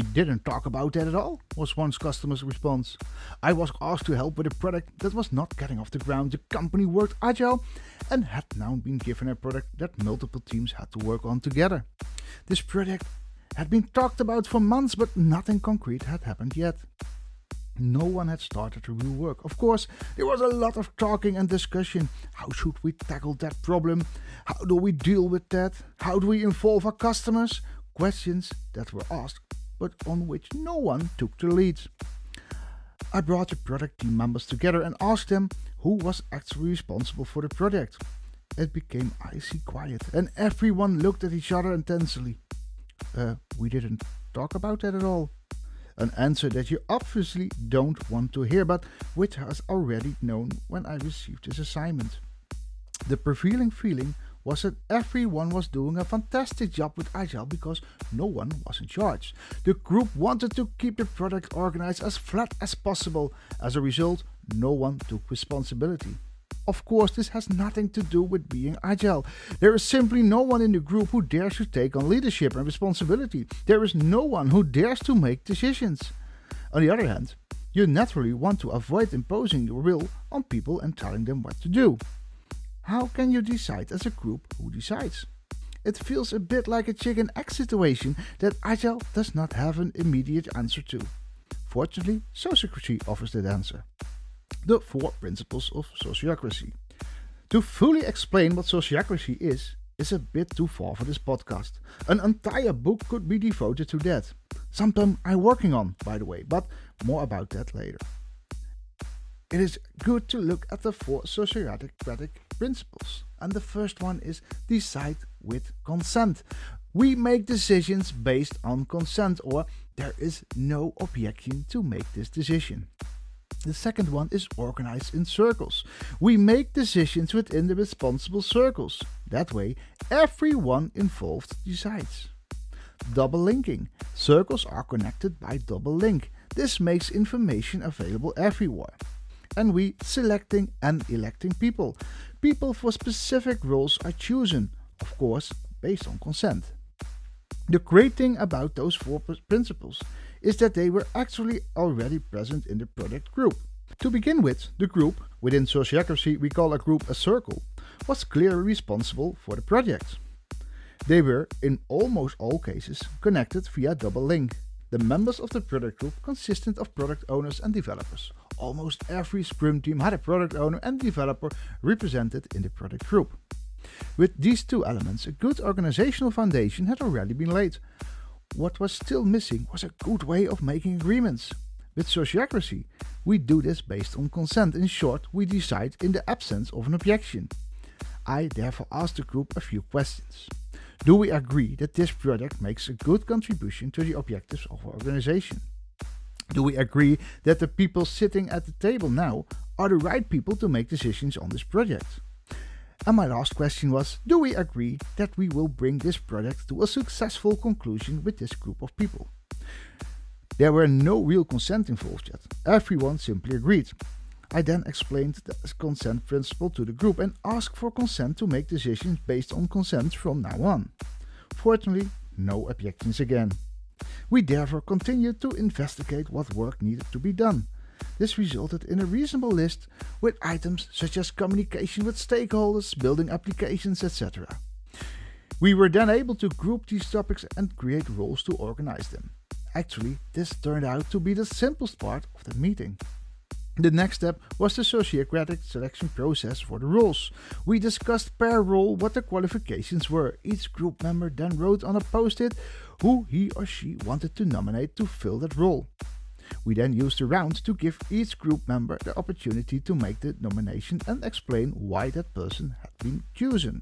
We didn't talk about that at all, was one customer's response. I was asked to help with a product that was not getting off the ground. The company worked agile and had now been given a product that multiple teams had to work on together. This project had been talked about for months, but nothing concrete had happened yet. No one had started the real work. Of course, there was a lot of talking and discussion. How should we tackle that problem? How do we deal with that? How do we involve our customers? Questions that were asked, but on which no one took the lead. I brought the product team members together and asked them who was actually responsible for the project. It became icy quiet, and everyone looked at each other intensely. We didn't talk about that at all. An answer that you obviously don't want to hear, but which was already known when I received this assignment. The prevailing feeling was that everyone was doing a fantastic job with Agile because no one was in charge. The group wanted to keep the product organized as flat as possible. As a result, no one took responsibility. Of course, this has nothing to do with being agile. There is simply no one in the group who dares to take on leadership and responsibility. There is no one who dares to make decisions. On the other hand, you naturally want to avoid imposing your will on people and telling them what to do. How can you decide as a group who decides? It feels a bit like a chicken-egg situation that Agile does not have an immediate answer to. Fortunately, sociocracy offers that answer. The 4 principles of sociocracy. To fully explain what sociocracy is a bit too far for this podcast. An entire book could be devoted to that. Something I'm working on, by the way, but more about that later. It is good to look at the 4 sociocratic principles. And the first one is decide with consent. We make decisions based on consent, or there is no objection to make this decision. The second one is organize in circles. We make decisions within the responsible circles. That way, everyone involved decides. Double linking. Circles are connected by double link. This makes information available everywhere. And we selecting and electing people. People for specific roles are chosen, of course, based on consent. The great thing about those 4 principles is that they were actually already present in the product group. To begin with, the group, within sociocracy we call a group a circle, was clearly responsible for the project. They were, in almost all cases, connected via double link. The members of the product group consisted of product owners and developers. Almost every Scrum team had a product owner and developer represented in the product group. With these 2 elements, a good organizational foundation had already been laid. What was still missing was a good way of making agreements. With sociocracy, we do this based on consent. In short, we decide in the absence of an objection. I therefore asked the group a few questions. Do we agree that this product makes a good contribution to the objectives of our organization? Do we agree that the people sitting at the table now are the right people to make decisions on this project? And my last question was, do we agree that we will bring this project to a successful conclusion with this group of people? There were no real consent involved yet. Everyone simply agreed. I then explained the consent principle to the group and asked for consent to make decisions based on consent from now on. Fortunately, no objections again. We therefore continued to investigate what work needed to be done. This resulted in a reasonable list with items such as communication with stakeholders, building applications, etc. We were then able to group these topics and create roles to organize them. Actually, this turned out to be the simplest part of the meeting. The next step was the sociocratic selection process for the roles. We discussed per role what the qualifications were. Each group member then wrote on a post-it who he or she wanted to nominate to fill that role. We then used the round to give each group member the opportunity to make the nomination and explain why that person had been chosen.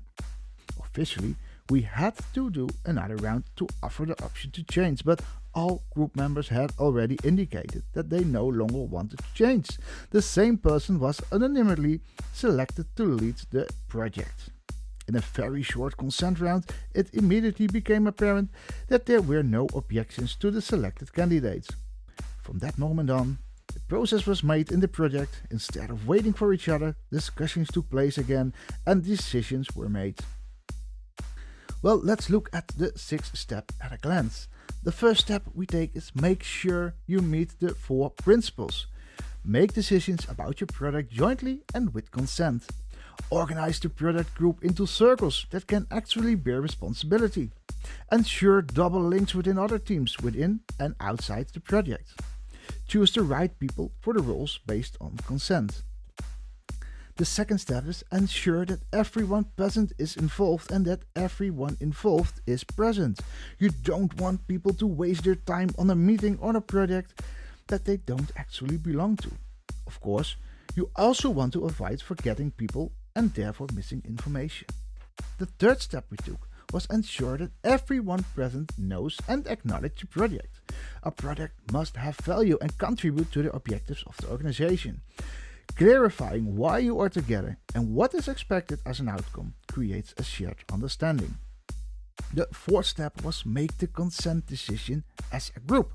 Officially, we had to do another round to offer the option to change, but all group members had already indicated that they no longer wanted to change. The same person was anonymously selected to lead the project. In a very short consent round, it immediately became apparent that there were no objections to the selected candidates. From that moment on, the process was made in the project. Instead of waiting for each other, discussions took place again and decisions were made. Well, let's look at the 6th step at a glance. The first step we take is make sure you meet the 4 principles. Make decisions about your product jointly and with consent. Organize the product group into circles that can actually bear responsibility. Ensure double links within other teams within and outside the project. Choose the right people for the roles based on consent. The second step is ensure that everyone present is involved and that everyone involved is present. You don't want people to waste their time on a meeting on a project that they don't actually belong to. Of course, you also want to avoid forgetting people and therefore missing information. The third step we took was ensure that everyone present knows and acknowledges the project. A project must have value and contribute to the objectives of the organization. Clarifying why you are together and what is expected as an outcome creates a shared understanding. The fourth step was make the consent decision as a group.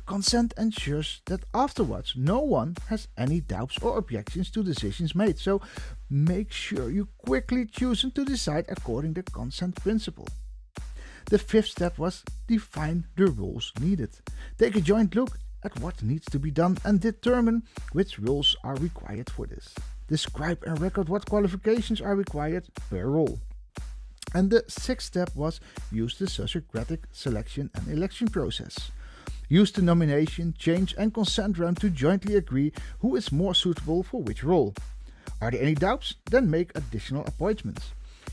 Consent ensures that afterwards no one has any doubts or objections to decisions made, so make sure you quickly choose to decide according to the consent principle. The fifth step was define the roles needed. Take a joint look at what needs to be done and determine which roles are required for this. Describe and record what qualifications are required per role. And the sixth step was use the Socratic selection and election process. Use the nomination, change and consent round to jointly agree who is more suitable for which role. Are there any doubts? Then make additional appointments.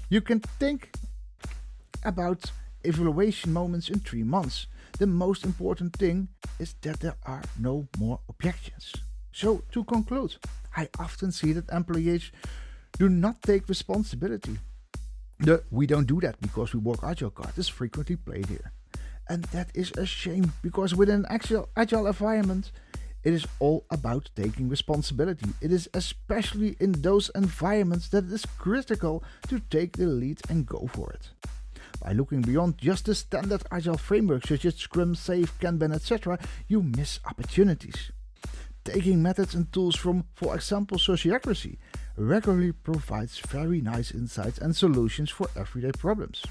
You can think about evaluation moments in 3 months. The most important thing is that there are no more objections. So to conclude, I often see that employees do not take responsibility. The "we don't do that because we work agile" card is frequently played here. And that is a shame, because within an agile environment, it is all about taking responsibility. It is especially in those environments that it is critical to take the lead and go for it. By looking beyond just the standard agile frameworks such as Scrum, Safe, Kanban, etc., you miss opportunities. Taking methods and tools from, for example, sociocracy regularly provides very nice insights and solutions for everyday problems.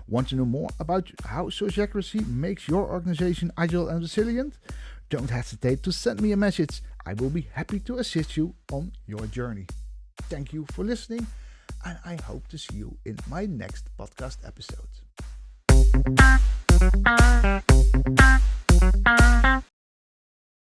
Want to know more about how sociocracy makes your organization agile and resilient? Don't hesitate to send me a message. I will be happy to assist you on your journey. Thank you for listening, and I hope to see you in my next podcast episode.